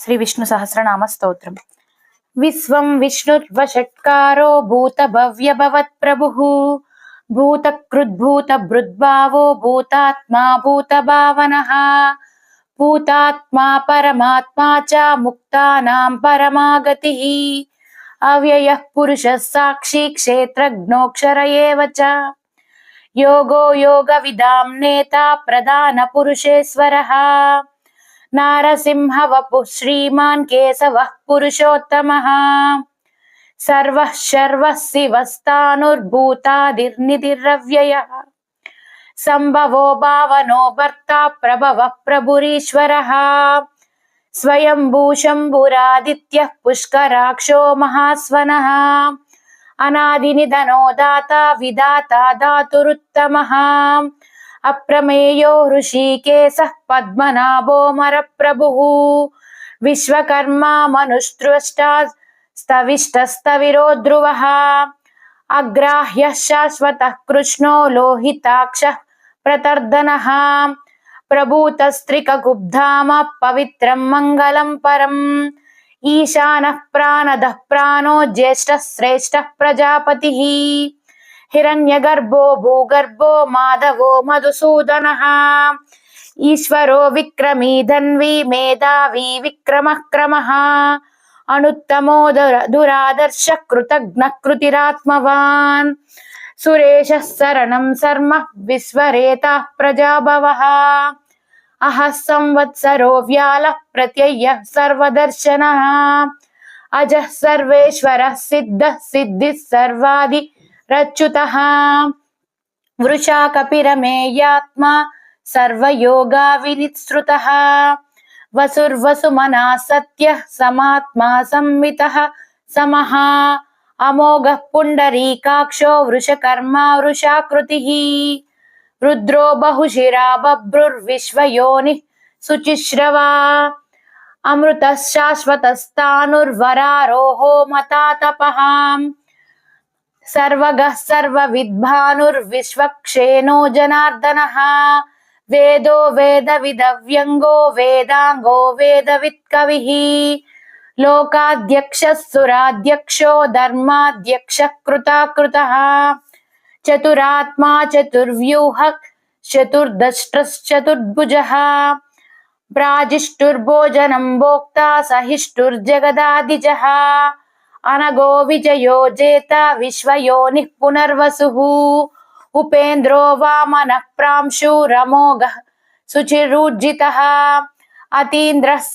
శ్రీ విష్ణు సహస్రనామ స్తోత్రం. విశ్వం విష్ణుర్వషట్కారో భూత భవ్య భవత్ ప్రభుః భూతకృద్భూత భృద్భావో భూతాత్మా భూత భావనః భూతాత్మా పరమాత్మా చ ముక్తానాం పరమాగతిః అవ్యయః పురుషः సాక్షి క్షేత్రజ్ఞోక్షర ఏవ చ యోగో యోగవిదాం నేత ప్రధాన పురుషేశ్వరః నారసింహ వపుః శ్రీమాన్ కేశవః పురుషోత్తమః సర్వః శర్వః శివస్థానుర్భూతాదిర్నిధిరవ్యయః సంభవో భావనో భర్త ప్రభవః ప్రభురీశ్వరః స్వయంభూ శంభురాదిత్యః పుష్కరాక్షో మహాస్వనః అనాదినిధనో దాత విధాత ధాతురుత్తమః అప్రమేయో హృషీకేశః పద్మనాభో మరప్రభుః విశ్వకర్మా మనుస్త్రష్టా స్తవిష్టస్తవిరో ధ్రువః అగ్రాహ్యః శాశ్వతః కృష్ణో లోహితాక్షః ప్రతర్దనః ప్రభూతస్త్రికగుబ్ధామ పవిత్రం మంగళం పరం ఈశానః ప్రాణదః ప్రాణో జ్యేష్ఠః శ్రేష్ఠః ప్రజాపతిః హిరణ్యగర్భో భూగర్భో మాధవో మధుసూదనః ఈశ్వరో విక్రమీ ధన్వీ మేధావీ విక్రమః క్రమః అనుత్తమో దురాదర్శ కృతజ్ఞ కృతిరాత్మవాన్ సురేశः శరణం శర్మ విశ్వరేతః ప్రజాభవః అహః సంవత్సరో వ్యాళః ప్రత్యయః సర్వదర్శనః అజః సర్వేశ్వరः సిద్ధః సిద్ధిः సర్వాది రచ్యుతః వృషా కపిరమేయాత్మా సర్వయోగా వినిశ్రుతః వసుర్వసుమనా సత్యః సమాత్మా సంవితః సమః అమోఘః పుండరీకాక్షో వృషకర్మా వృషాకృతిః రుద్రో బహుశిరా బభ్రుర్విశ్వయోనిః శుచిశ్రవా అమృతః శాశ్వతస్థానుర్వరారోహో మతాతపః సర్వగః సర్వవిద్భానుర్విశ్వక్షేణో జనార్దనః వేదో వేదవిదవ్యంగో వేదాంగో వేదవిత్కవిః లోకాధ్యక్షः సురాధ్యక్షో ధర్మాధ్యక్షः కృతాకృతః చతురాత్మా చతుర్వ్యూహః చతుర్దష్ట్రశ్చతుర్భుజः ప్రాజిష్టుర్భోజనం భోక్తా సహిష్టుర్జగదాదిజः అనగో విజయో జేత విశ్వయోనిః పునర్వసుః ఉపేంద్రో వామనః ప్రాంశు రమోఘః శుచిరూర్జితః అతీంద్రः